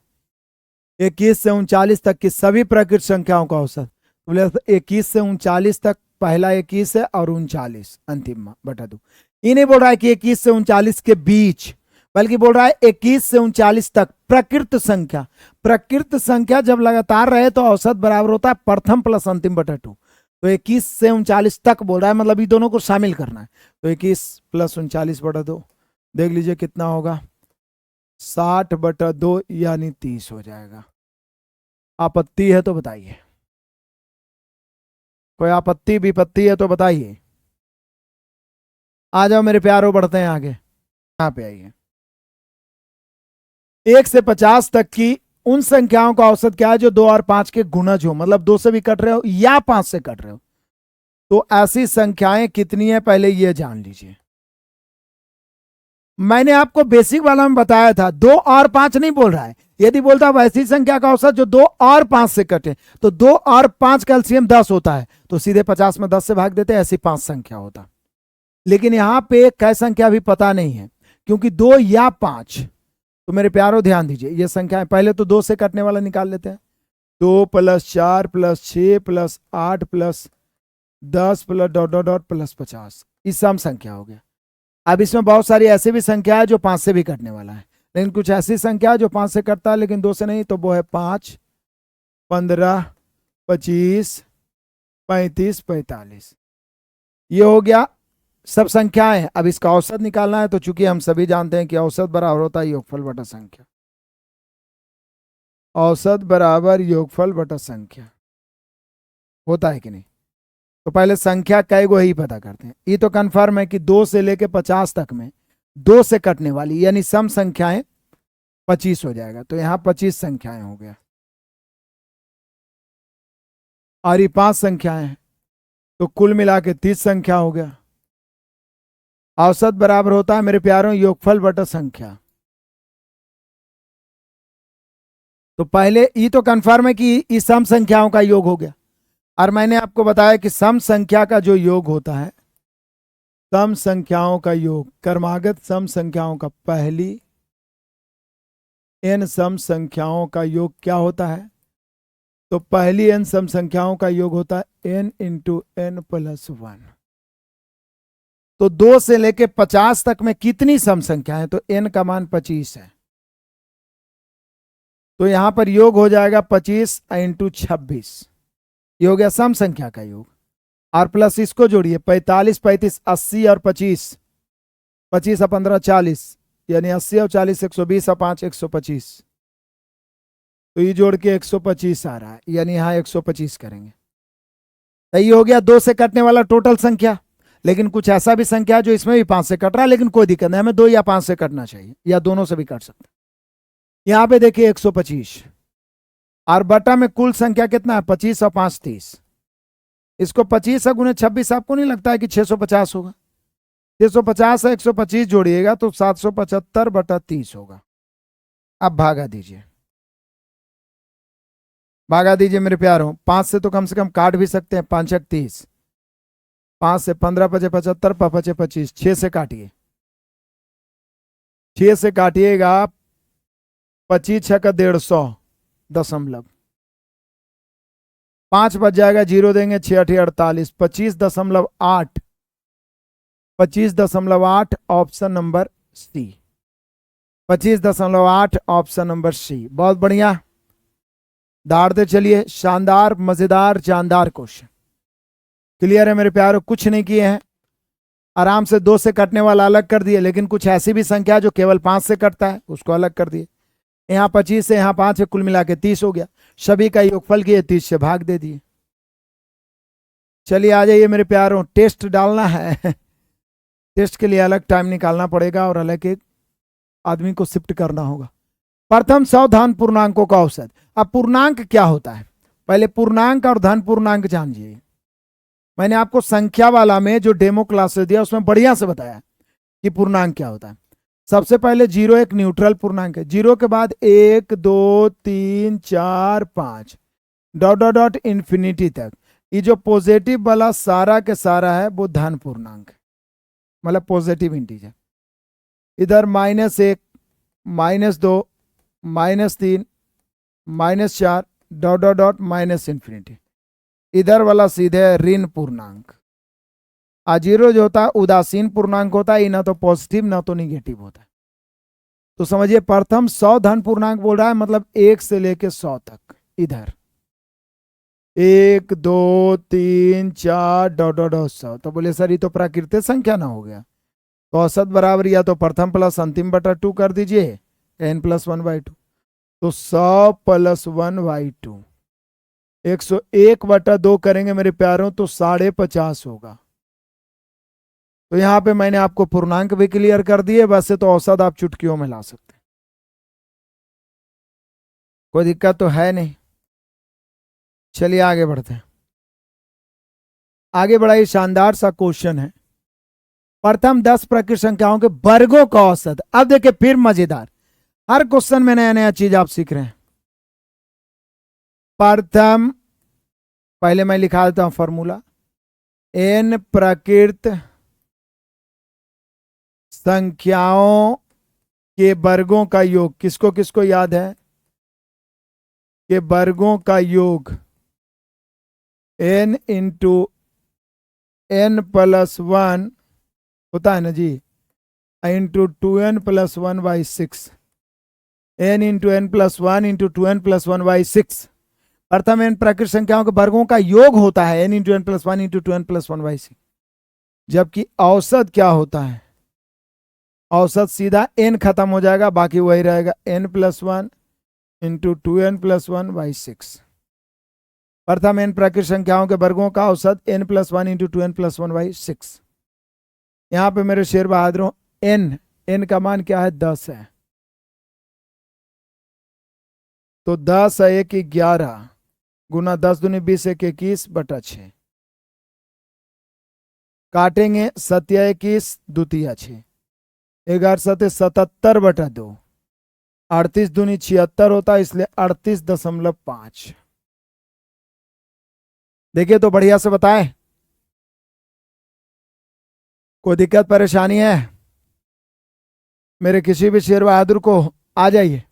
21 से 39 तक की सभी प्रकृत संख्याओं का औसत। बोले 21 से 39 तक, पहला 21 है और 39 अंतिम बटा 2। ये नहीं बोल रहा है कि 21 से 39 के बीच, बल्कि बोल रहा है 21 से 39 तक प्रकृत संख्या। प्रकृत संख्या जब लगातार रहे तो औसत बराबर होता है प्रथम प्लस अंतिम बटा 2। तो 21 से 39 तक बोल रहा है, मतलब ये दोनों को शामिल करना है। तो 21 + 39 बटा 2 देख लीजिए कितना होगा, 60 बटा 2 यानी 30 हो जाएगा। आपत्ति है तो बताइए, कोई आपत्ति विपत्ति है तो बताइए। आ जाओ मेरे प्यारों, बढ़ते हैं आगे। यहाँ पे आइए। 1 से 50 तक की उन संख्याओं का औसत क्या है जो 2 और 5 के गुणज हो, मतलब 2 से भी कट रहे हो या 5 से कट रहे हो। तो ऐसी संख्याएं कितनी है पहले ये जान लीजिए। मैंने आपको बेसिक वाला में बताया था 2 और 5 नहीं बोल रहा है। यदि बोलता वैसी संख्या का औसत जो 2 और 5 से कटे, तो 2 और 5 का एलसीएम 10 होता है, तो सीधे 50 में 10 से भाग देते, ऐसी 5 संख्या होता। लेकिन यहां पे कई संख्या भी पता नहीं है, क्योंकि 2 या 5। तो मेरे प्यारों ध्यान दीजिए, ये संख्या पहले तो 2 से कटने वाला निकाल लेते हैं। 2 + 4 + 6 + 8 + 10 + ... + 50, इस सम संख्या हो गया। अब इसमें बहुत सारी ऐसी भी संख्या है जो 5 से भी कटने वाला है, लेकिन कुछ ऐसी संख्या है जो 5 से कटता है लेकिन 2 से नहीं, तो वो है 5 15 25 35 45। ये हो गया सब संख्याएं। अब इसका औसत निकालना है, तो चूंकि हम सभी जानते हैं कि औसत बराबर होता है योगफल बटा संख्या। औसत बराबर योगफल बटा संख्या होता है कि नहीं? तो पहले संख्या कई गो ही पता करते हैं। ये तो कंफर्म है कि 2 से लेके 50 तक में 2 से कटने वाली यानी सम संख्याएं 25 हो जाएगा। तो यहां 25 संख्याएं हो गया और ये 5 संख्याएं हैं, तो कुल मिला के 30 संख्या हो गया। औसत बराबर होता है मेरे प्यारों योगफल बटा संख्या। तो पहले ये तो कंफर्म है कि इस सम संख्याओं का योग हो गया, और मैंने आपको बताया कि सम संख्या का जो योग होता है, सम संख्याओं का योग, क्रमागत सम संख्याओं का पहली n सम संख्याओं का योग क्या होता है? तो पहली n सम संख्याओं का योग होता है n × n + 1। तो 2 से लेके 50 तक में कितनी सम संख्या है? तो n का मान 25 है। तो यहां पर योग हो जाएगा 25 इंटू 26, ये हो गया सम संख्या का योग। और प्लस इसको जोड़िए 45 35 80 और 25, 25 और 15 40, यानी 80 और 40 120 और 5 125, तो ये जोड़ के 125 आ रहा है, यानी यहाँ 125 करेंगे। तो ये हो गया 2 से कटने वाला टोटल संख्या। लेकिन कुछ ऐसा भी संख्या है जो इसमें भी 5 से कट रहा है, लेकिन कोई दिक्कत नहीं, हमें 2 या 5 से कटना चाहिए, या दोनों से भी कट सकते हैं। यहाँ पे देखिए 125, और बटा में कुल संख्या कितना है 25 और 5 30। इसको 25 गुने 26 आपको नहीं लगता है कि 650 होगा? 650 है 125 जोड़िएगा तो 775 बटा 30 होगा। अब भागा दीजिए, भागा दीजिए मेरे प्यारों। 5 से तो कम से कम काट भी सकते हैं, 5 30, 5 से 15 पचे 75 पचे 25, 6 से काटिए, 6 से काटिएगा 25 6 का 150 दशमलव, 5 बच जाएगा, जीरो देंगे, 6 8 48, 25.8, 25.8 option number C, 25.8 option number C. बहुत बढ़िया, दाढ़ते चलिए, शानदार मजेदार जानदार क्वेश्चन। क्लियर है मेरे प्यारों? कुछ नहीं किए हैं, आराम से 2 से कटने वाला अलग कर दिए, लेकिन कुछ ऐसी भी संख्या जो केवल 5 से कटता है उसको अलग कर दिए। यहाँ 25 से यहाँ 5 है, कुल मिला के 30 हो गया। सभी का योगफल किए, 30 से भाग दे दिए। चलिए आ जाइए मेरे प्यारों, टेस्ट डालना है। टेस्ट के लिए अलग टाइम निकालना पड़ेगा और अलग एक आदमी को शिफ्ट करना होगा। प्रथम 100 धन पूर्णांकों का औसत। अब पूर्णांक क्या होता है, पहले पूर्णांक और धन पूर्णांक जानिए। मैंने आपको संख्या वाला में जो डेमो क्लासेस दिया उसमें बढ़िया से बताया कि पूर्णांक क्या होता है। सबसे पहले 0 एक न्यूट्रल पूर्णांक है, 0 के बाद 1 2 3 4 5 डॉट डॉट डॉट इंफिनिटी तक। ये जो पॉजिटिव वाला सारा के सारा है वो धन पूर्णांक है, मतलब पॉजिटिव इंटीजर। इधर -1 -2 -3 -4 dot dot dot minus infinity. इधर वाला सीधे ऋण पूर्णांक। जीरो जो होता है उदासीन पूर्णांक होता है, ना तो पॉजिटिव ना तो निगेटिव होता है। तो समझिए प्रथम 100 धन पूर्णांक बोल रहा है, मतलब 1 से लेके 100 तक। इधर 1 2 3 4 डॉट डॉट डॉट 100। तो बोले सर ये तो प्राकृतिक संख्या ना हो गया, तो औसत बराबर या तो प्रथम प्लस अंतिम बटा 2 कर दीजिए, n + 1/2। तो 100 + 1/2 101/2 करेंगे मेरे प्यारों तो 50.5 होगा। तो यहां पे मैंने आपको पूर्णांक भी क्लियर कर दिए। वैसे तो औसत आप चुटकियों में ला सकते हैं, कोई दिक्कत तो है नहीं। चलिए आगे बढ़ते हैं। आगे बढ़ा, ये शानदार सा क्वेश्चन है। प्रथम 10 प्राकृतिक संख्याओं के वर्गों का औसत। अब देखिए फिर मजेदार, हर क्वेश्चन में नया नया चीज आप सीख रहे हैं। प्रथम, पहले मैं लिखा देता हूं फॉर्मूला, n प्राकृत संख्याओं के वर्गों का योग। किसको किसको याद है कि वर्गों का योग n इंटू n + 1 होता है ना जी, into 2n + 1/6, n into n + 1 into 2n + 1/6। प्रथम n प्राकृतिक संख्याओं के वर्गों का योग होता है n into n + 1 into 2n + 1/6। जबकि औसत क्या होता है, औसत सीधा n खत्म हो जाएगा, बाकी वही रहेगा n + 1 इंटू 2n + 1/6। प्रथम n प्राकृतिक संख्याओं के वर्गों का औसत n + 1 इंटू 2n + 1/6। यहां पे मेरे शेर बहादुरों n का मान क्या है, 10 है। तो 10 है 1 11 गुना 10 दूनी 20 1 21/6। काटेंगे 7 21 द्वितीय 6, 11 7 77/2, 38 दूनी 76 होता है, इसलिए 38.5। देखिए तो बढ़िया से बताएं, कोई दिक्कत परेशानी है मेरे किसी भी शेर बहादुर को? आ जाइए।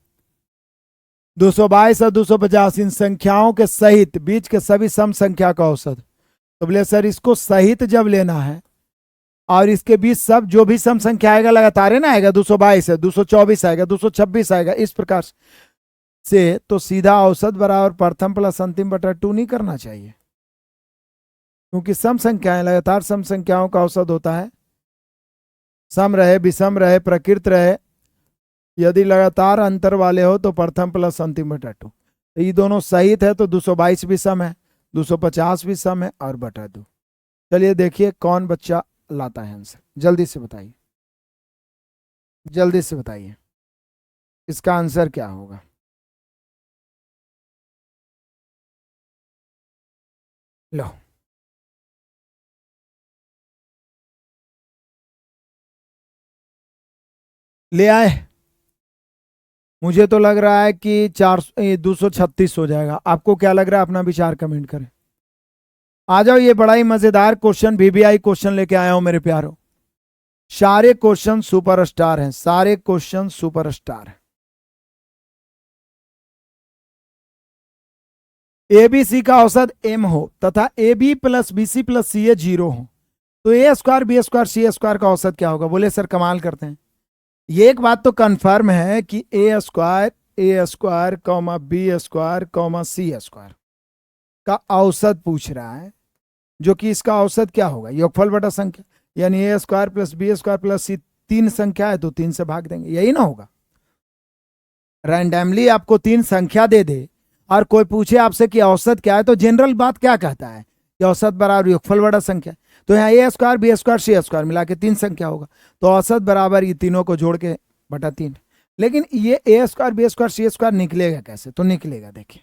222 और 250 इन संख्याओं के सहित बीच के सभी सम संख्या का औसत। तो बोले सर इसको सहित जब लेना है और इसके बीच सब जो भी सम संख्या आएगा लगातार है ना आएगा, 222 है 224 आएगा 226 आएगा, इस प्रकार से। से तो सीधा औसत बराबर प्रथम प्लस अंतिम बटा 2 नहीं करना चाहिए, क्योंकि सम संख्याएं लगातार सम संख्याओं का औसत होता है। सम रहे, विषम रहे, प्रकृत रहे, यदि लगातार अंतर वाले हो तो प्रथम प्लस अंतिम बटा 2। ये दोनों सहित है तो 222 भी सम है, 250 भी सम है और बटा 2। चलिए देखिए कौन बच्चा लाता है आंसर, जल्दी से बताइए, जल्दी से बताइए इसका आंसर क्या होगा। लो, ले आए। मुझे तो लग रहा है कि 236 हो जाएगा। आपको क्या लग रहा है, अपना विचार कमेंट करें। आ जाओ, ये बड़ा ही मजेदार क्वेश्चन वीवीआई क्वेश्चन लेके आया हूं मेरे प्यारों। सारे क्वेश्चन सुपरस्टार हैं, सारे क्वेश्चन सुपरस्टार हैं। एबीसी का औसत m हो तथा A B plus B C plus C A 0 हो तो A square B square C square का औसत क्या होगा। बोले सर कमाल करते हैं, ये एक बात तो कंफर्म है कि A square comma B square comma C square का औसत पूछ रहा है, जो कि इसका औसत क्या होगा, योगफल बटा संख्या, यानी A square plus B square plus C 3 संख्या है तो 3 से भाग देंगे, यही ना होगा। रैंडमली आपको 3 संख्या दे दे और कोई पूछे आपसे कि औसत क्या है, तो जनरल बात क्या कहता है कि औसत बराबर योगफल बटा संख्या। तो यहाँ ए square B square C square मिला के 3 संख्या होगा, तो औसत बराबर ये तीनों को जोड़ के बटा 3। लेकिन ये ए square B square C square निकलेगा कैसे, तो निकलेगा देखिए,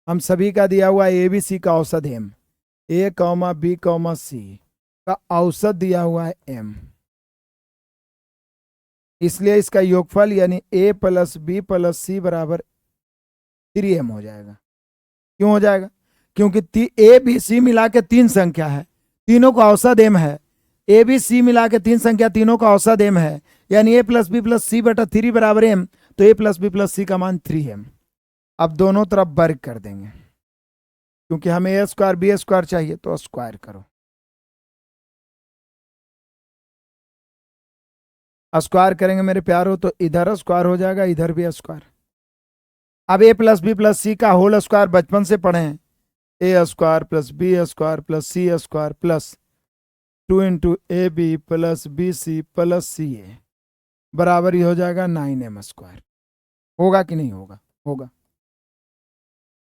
हम सभी का दिया हुआ ए बी सी का औसत एम, ए कॉमा बी कॉमा सी का औसत दिया हुआ है एम, इसलिए इसका योगफल यानी ए प्लस बी प्लस सी बराबर 3m हो जाएगा। क्यों हो जाएगा, क्योंकि ए बी सी मिला के 3 संख्या है, तीनों का औसत एम है। ए बी सी मिला के 3 संख्या, तीनों का औसत एम है, यानी ए प्लस बी प्लस सी बटा 3 बराबर एम, तो ए प्लस बी प्लस सी का मान 3m। अब दोनों तरफ वर्ग कर देंगे, क्योंकि हमें ए स्क्वायर बी स्क्वायर चाहिए तो स्क्वायर करो, स्क्वायर करेंगे मेरे प्यारों तो इधर स्क्वायर हो जाएगा, इधर भी स्क्वायर। अब A plus B plus C का होल स्क्वायर बचपन से पढ़े हैं, A square plus B square plus C square plus 2 into A B plus B C plus C A बराबर ही हो जाएगा 9m स्क्वायर। होगा कि नहीं होगा, होगा।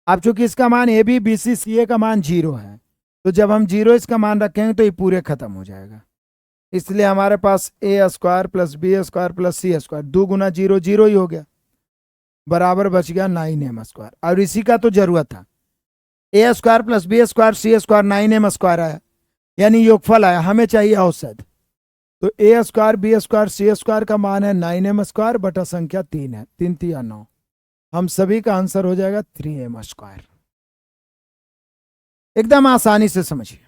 अब चूंकि इसका मान ए बी बी सी सी ए का मान 0 है, तो जब हम 0 इसका मान रखेंगे तो ये पूरे खत्म हो जाएगा, इसलिए हमारे पास A square plus B square plus C square 2 गुना 0 0 ही हो गया, बराबर बच गया 9m स्क्वायर। और इसी का तो जरूरत था, ए square plus B square C square 9m square आया, यानी योगफल आया, हमें चाहिए औसत। तो A square B square C square का मान है 9m स्क्वायर बटा संख्या 3 है, 3 3 9, हम सभी का आंसर हो जाएगा 3m स्क्वायर। एकदम आसानी से समझिए,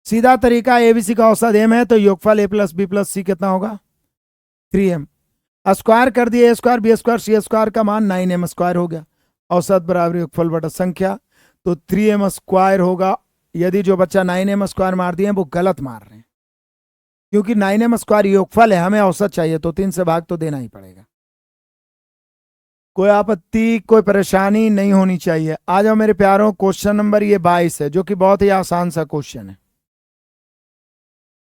सीधा तरीका, एबीसी का औसत m है तो योगफल ए प्लस बी प्लस सी कितना होगा 3m, स्क्वायर कर दिए, ए square B square C square का मान 9m स्क्वायर हो गया, औसत बराबर योगफल बटा संख्या, तो 3m स्क्वायर होगा। यदि जो बच्चा 9m स्क्वायर मार दिए वो गलत मार रहे हैं, क्योंकि 9m स्क्वायर योगफल है, हमें औसत चाहिए तो 3 से भाग तो देना ही पड़ेगा। कोई आपत्ति, कोई परेशानी नहीं होनी चाहिए। आ जाओ मेरे प्यारों, क्वेश्चन नंबर ये 22 है, जो कि बहुत ही आसान सा क्वेश्चन है।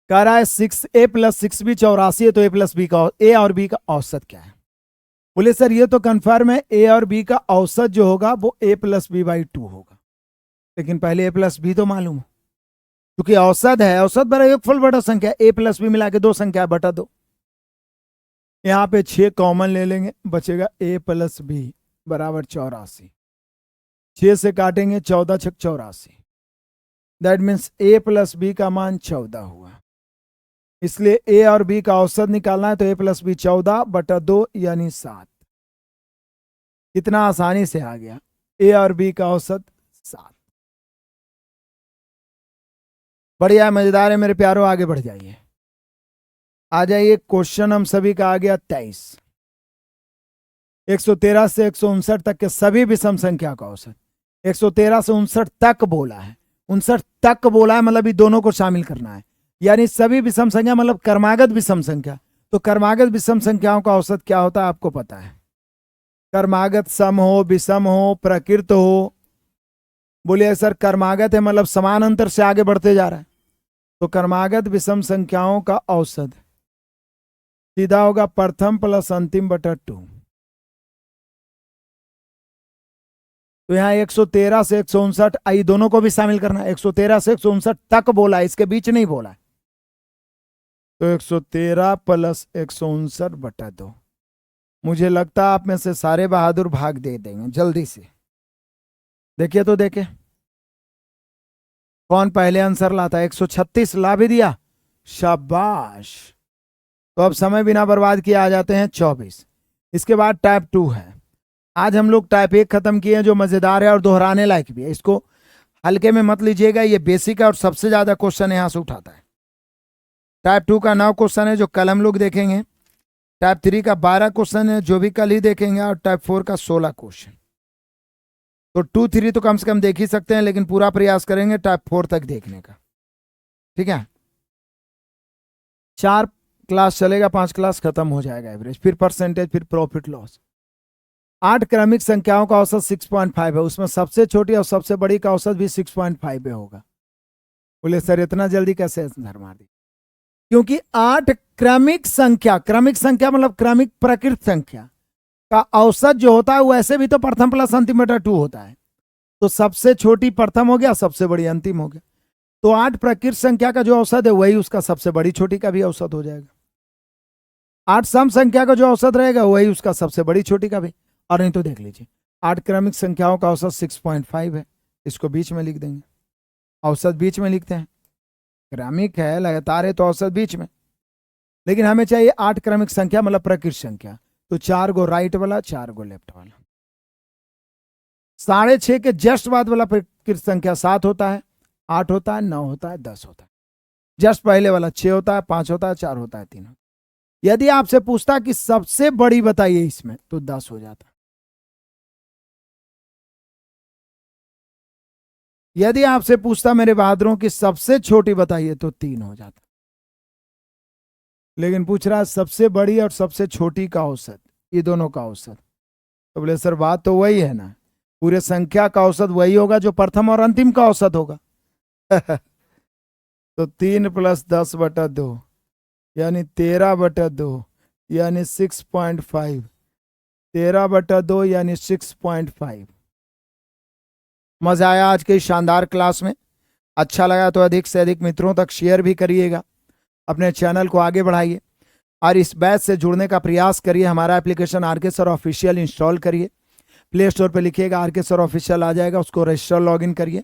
कह रहा है 6a प्लस 6b 84 है, तो a प्लस बी का ए और बी का औसत क्या है। बोले सर ये तो कंफर्म है, ए और बी का औसत जो होगा वो a प्लस बी बाई 2 होगा, लेकिन पहले a प्लस बी तो मालूम हो, क्योंकि औसत है, औसत बड़ा योगफल बटा संख्या, a प्लस बी मिला के 2 संख्या बटा 2, यहाँ पे 6 कॉमन ले लेंगे, बचेगा a प्लस बी बराबर 84, 6 से काटेंगे 14 6 84, that means a plus B का मान 14 हुआ, इसलिए a और b का औसत निकालना है तो a प्लस बी 14 बटा 2 यानी 7। कितना आसानी से आ गया, a और b का औसत 7। बढ़िया, मजेदार है मेरे प्यारों, आगे बढ़ जाइए। आ जाइए, क्वेश्चन हम सभी का आ गया 23। 113 से 159 तक के सभी विषम संख्या का औसत, 113 से 59 तक बोला है, 59 तक बोला है, मतलब ये दोनों को शामिल करना है, यानी सभी विषम संख्या मतलब क्रमागत विषम संख्या। तो क्रमागत विषम संख्याओं का औसत क्या होता है आपको पता है, कर्मागत सम हो, विषम हो, प्रकृत हो। बोलिए सर कर्मागत है मतलब समान अंतर से आगे बढ़ते जा रहा है, तो कर्मागत विषम संख्याओं का औसत सीधा होगा प्रथम प्लस अंतिम बटा 2। तो यहाँ 113 से 159 आई दोनों को भी शामिल करना। 113 से 159 तक बोला, इसके बीच नहीं बोला। तो 113 प्लस 159 बटा 2। मुझे लगता है आप में से सारे बहादुर भाग दे देंगे जल्दी से। देखिए तो देखे कौन पहले आंसर लाता है। 136 ला भी दिया, शाबाश। तो अब समय बिना बर्बाद किए आ जाते हैं 24। इसके बाद टाइप 2 है। आज हम लोग टाइप 1 खत्म किए हैं जो मजेदार है और दोहराने लायक भी है। इसको हल्के में मत लीजिएगा, ये बेसिक है और सबसे ज्यादा क्वेश्चन यहां से उठाता है। टाइप 2 का 9 क्वेश्चन है जो कल हम लोग देखेंगे। टाइप 3 का 12 क्वेश्चन है जो भी कल ही देखेंगे, और टाइप 4 का 16 क्वेश्चन। तो 2 3 तो कम से कम देख ही सकते हैं, लेकिन पूरा प्रयास करेंगे टाइप 4 तक देखने का। ठीक है, 4 क्लास चलेगा, 5 क्लास खत्म हो जाएगा एवरेज, फिर परसेंटेज, फिर प्रॉफिट लॉस। 8 क्रमिक संख्याओं का औसत 6.5 है, उसमें सबसे छोटी और सबसे बड़ी का औसत भी 6.5 होगा। बोले सर इतना जल्दी कैसे आंसर मार दी? क्योंकि 8 क्रमिक संख्या मतलब क्रमिक प्रकृत संख्या का औसत जो होता है वैसे भी तो प्रथम प्लस अंतिम बटा 2 होता है। तो सबसे छोटी प्रथम हो गया, सबसे बड़ी अंतिम हो गया। तो 8 प्रकृत संख्या का जो औसत है वही उसका सबसे बड़ी छोटी का भी औसत हो जाएगा। 8 सम संख्या का जो औसत रहेगा वही उसका सबसे बड़ी छोटी का भी। और नहीं तो देख लीजिए 8 क्रमिक संख्याओं का औसत 6.5 है, इसको बीच में लिख देंगे। औसत बीच में लिखते हैं, क्रमिक है लगातार है तो औसत बीच में। लेकिन हमें चाहिए 8 क्रमिक संख्या मतलब प्रकृत संख्या, तो 4 गो राइट वाला 4 गो लेफ्ट वाला। 6.5 के जस्ट बाद वाला प्रकृत संख्या 7 होता है, 8 होता है, 9 होता है, 10 होता है। जस्ट पहले वाला 6 होता है, 5 होता है, 4 होता है, 3 होता है। यदि आपसे पूछता कि सबसे बड़ी बताइए इसमें, तो 10 हो जाता। यदि आपसे पूछता मेरे बहादुरों की सबसे छोटी बताइए, तो 3 हो जाता। लेकिन पूछ रहा सबसे बड़ी और सबसे छोटी का औसत, ये दोनों का औसत। तो बोले सर बात तो वही है ना, पूरे संख्या का औसत वही होगा जो प्रथम और अंतिम का औसत होगा। तो 3 प्लस 10 बटा 2 यानी 13 बटा 2 यानी 6.5। 13 बटा 2 यानी 6.5। मजा आया आज के शानदार क्लास में? अच्छा लगा तो अधिक से अधिक मित्रों तक शेयर भी करिएगा, अपने चैनल को आगे बढ़ाइए और इस बैच से जुड़ने का प्रयास करिए। हमारा application R K sir official install करिए, प्ले स्टोर पे लिखिएगा आरके सर ऑफिशियल आ जाएगा, उसको रजिस्टर लॉगिन करिए।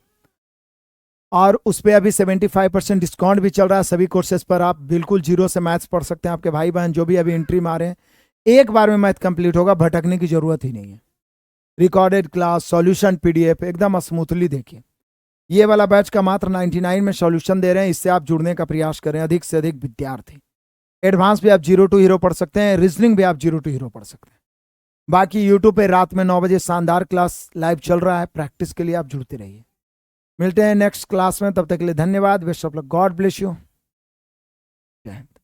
और उस पर अभी 75% डिस्काउंट भी चल रहा है सभी कोर्सेज पर। आप बिल्कुल जीरो से मैथ्स पढ़ सकते हैं। आपके भाई बहन जो भी अभी एंट्री मारे हैं, एक बार में मैथ कंप्लीट होगा, भटकने की जरूरत ही नहीं है। रिकॉर्डेड क्लास, सॉल्यूशन, पीडीएफ एकदम स्मूथली देखिए। ये वाला बैच का मात्र 99 में सॉल्यूशन दे रहे हैं, इससे आप जुड़ने का प्रयास करें अधिक से अधिक विद्यार्थी। एडवांस भी आप 0 to हीरो पढ़ सकते हैं, रीजनिंग भी आप 0 to हीरो पढ़ सकते हैं। बाकी यूट्यूब पे रात में 9 बजे शानदार क्लास लाइव चल रहा है, प्रैक्टिस के लिए आप जुड़ते रहिए। मिलते हैं नेक्स्ट क्लास में, तब तक के लिए धन्यवाद। Best of luck, God bless you, जय हिंद।